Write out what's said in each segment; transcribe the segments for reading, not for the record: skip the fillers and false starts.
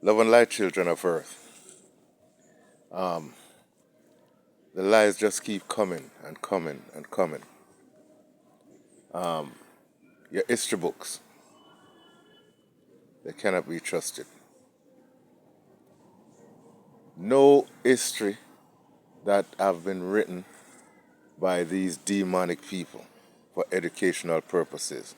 Love and light, children of earth. The lies just keep coming and coming and coming. Your history books, they cannot be trusted. No history that have been written by these demonic people for educational purposes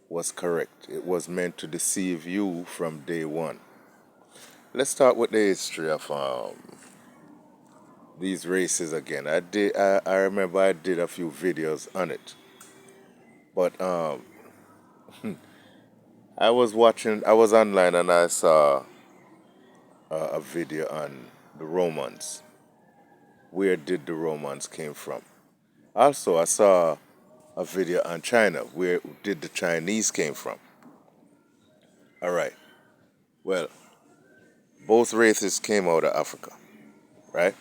was correct. It was meant to deceive you from day one. Let's start with the history of these races again. I remember I did a few videos on it, but I was online and I saw a video on the Romans. Where did the Romans came from? Also, I saw a video on China. Where did the Chinese came from? All right. Well, both races came out of Africa, right?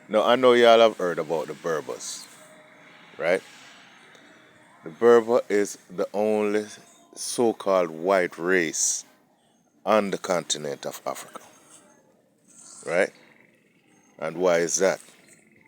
Now, I know y'all have heard about the Berbers, right? The Berber is the only so-called white race on the continent of Africa, right? And why is that?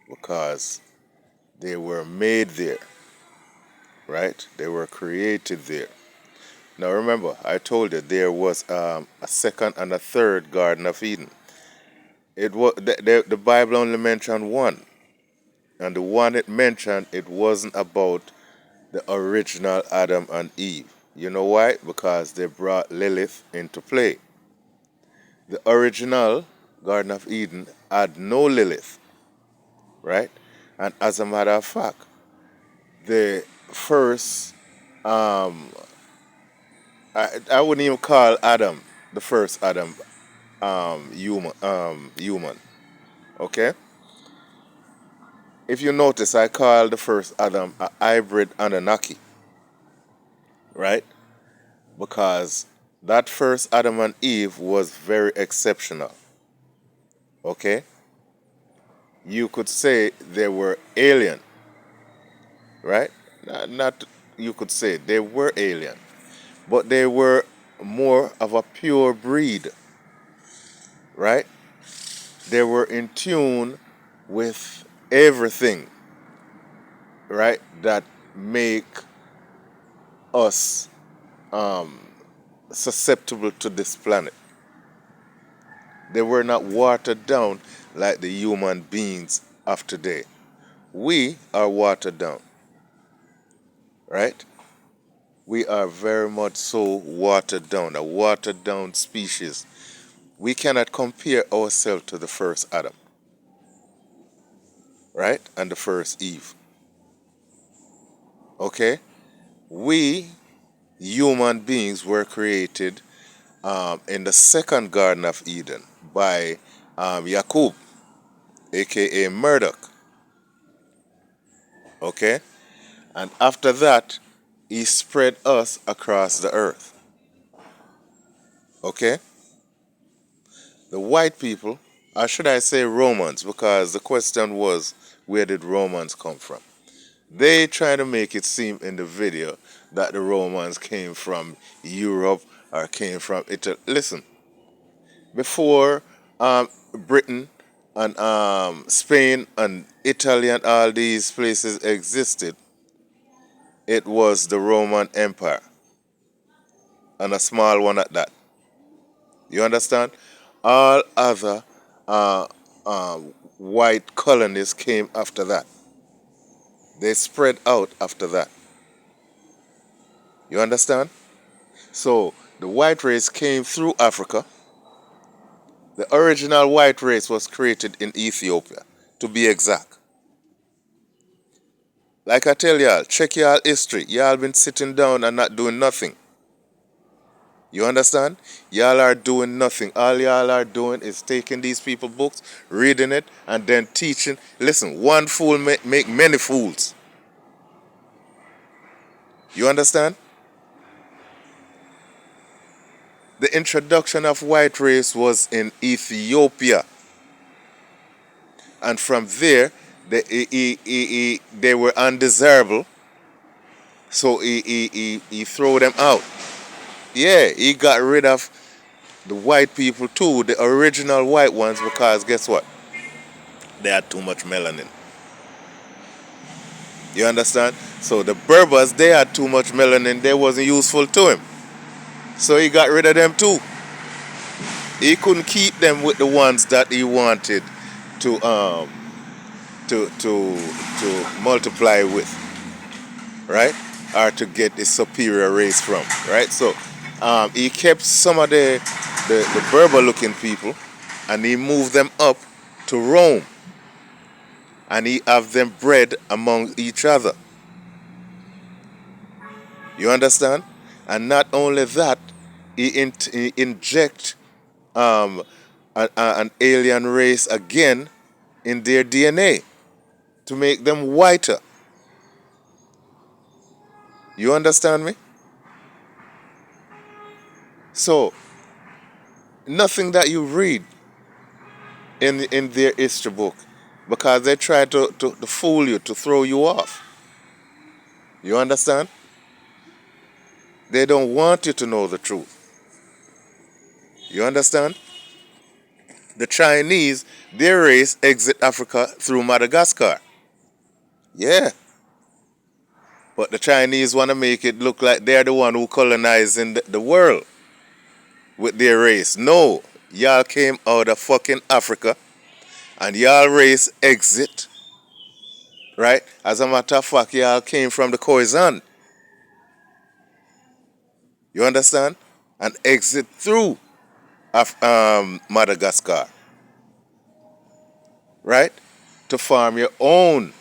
Because they were made there, right? They were created there. Now remember, I told you there was a second and a third Garden of Eden. It was the Bible only mentioned one, and the one it mentioned, it wasn't about the original Adam and Eve. You know why? Because they brought Lilith into play. The original Garden of Eden had no Lilith, right? And as a matter of fact, the first, I wouldn't even call Adam the first Adam, human. Okay. If you notice, I call the first Adam a hybrid Anunnaki, right? Because that first Adam and Eve was very exceptional. Okay. You could say they were alien, right? Not you could say they were alien, but they were more of a pure breed, right? They were in tune with everything, right? That make us susceptible to this planet. They were not watered down like the human beings of today. We are watered down, right? We are very much so watered down, a watered down species. We cannot compare ourselves to the first Adam, right? And the first Eve. Okay? We, human beings, were created in the second Garden of Eden by Yakub, aka Murdoch. Okay? And after that, he spread us across the earth. Okay? The white people, or should I say Romans, because the question was, where did Romans come from? They try to make it seem in the video that the Romans came from Europe or came from Italy. Listen, before Britain and Spain and Italy and all these places existed, it was the Roman Empire, and a small one at that. You understand? All other uh, uh, white colonies came after that. They spread out after that. You understand? So the white race came through Africa. The original white race was created in Ethiopia, to be exact. Like I tell y'all, check y'all history. Y'all been sitting down and not doing nothing. You understand? Y'all are doing nothing. All y'all are doing is taking these people's books, reading it, and then teaching. Listen, one fool make many fools. You understand? The introduction of white race was in Ethiopia. And from there, they were undesirable. So he threw them out. Yeah, he got rid of the white people too, the original white ones, because guess what? They had too much melanin. You understand? So the Berbers, they had too much melanin, they wasn't useful to him. So he got rid of them too. He couldn't keep them with the ones that he wanted to to multiply with, right? Or to get the superior race from, right? So he kept some of the Berber looking people and he moved them up to Rome and he have them bred among each other. You understand? And not only that, he inject an alien race again in their DNA to make them whiter. You understand me? So nothing that you read in their history book, because they try to fool you, to throw you off. You understand? They don't want you to know the truth. You understand? The Chinese, their race exit Africa through Madagascar. Yeah. But the Chinese want to make it look like they're the one who colonizing the world with their race. No. Y'all came out of fucking Africa and y'all race exit, right? As a matter of fact, y'all came from the Khoisan. You understand? And exit through Madagascar, right? To farm your own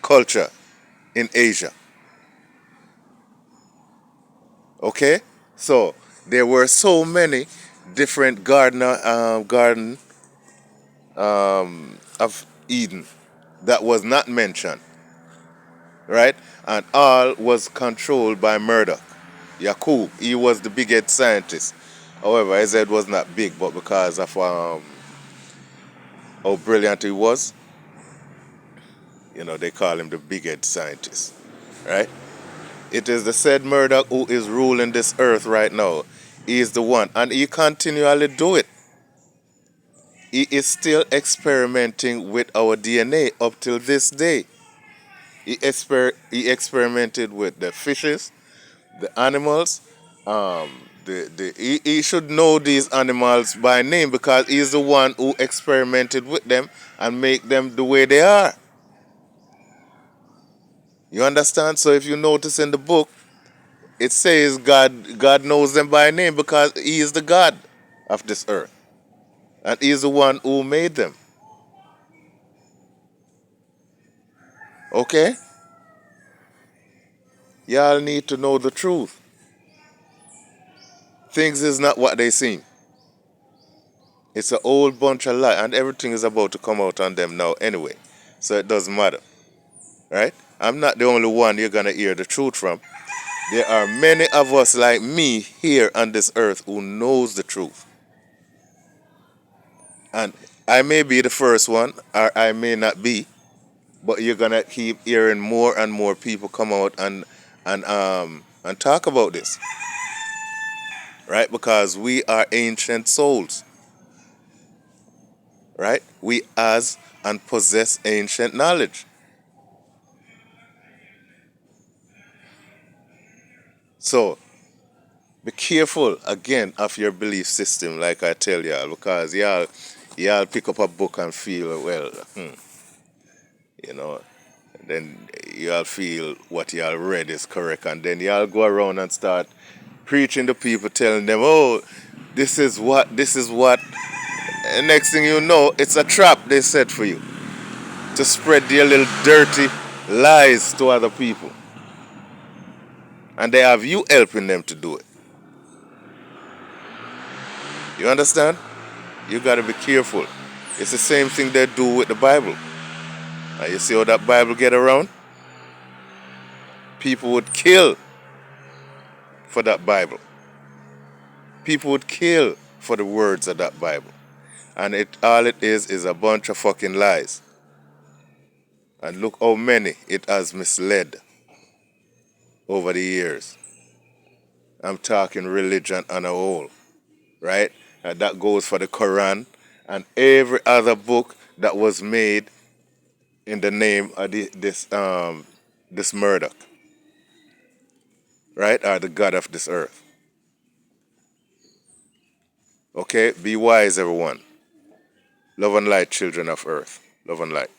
culture in Asia. Okay? So there were so many different garden of Eden that was not mentioned, right? And all was controlled by Murdoch. Yakub, he was the big head scientist. However, his head was not big, but because of how brilliant he was, they call him the big head scientist, right? It is the said Murdoch who is ruling this earth right now. He is the one, and he continually do it. He is still experimenting with our DNA up till this day. He experimented with the fishes, the animals. He should know these animals by name because he's the one who experimented with them and make them the way they are. You understand? So if you notice in the book, it says God knows them by name because he is the God of this earth. And he is the one who made them. Okay? Y'all need to know the truth. Things is not what they seem. It's a whole bunch of lie, and everything is about to come out on them now anyway. So it doesn't matter. Right? I'm not the only one you're gonna hear the truth from. There are many of us like me here on this earth who knows the truth. And I may be the first one, or I may not be, but you're gonna keep hearing more and more people come out and talk about this, right? Because we are ancient souls, right? We as and possess ancient knowledge. So be careful again of your belief system, like I tell y'all, because y'all pick up a book and feel well, you know, then y'all feel what y'all read is correct, and then y'all go around and start preaching to people, telling them, oh, this is what. And next thing you know, it's a trap they set for you to spread their little dirty lies to other people. And they have you helping them to do it. You understand? You got to be careful. It's the same thing they do with the Bible. And you see how that Bible get around? People would kill for that Bible. People would kill for the words of that Bible. And all it is a bunch of fucking lies. And look how many it has misled over the years. I'm talking religion on a whole. right? That goes for the Quran and every other book that was made in the name of this Murdoch, right? Or the god of this earth. Okay, be wise, everyone. Love and light, children of earth. Love and light.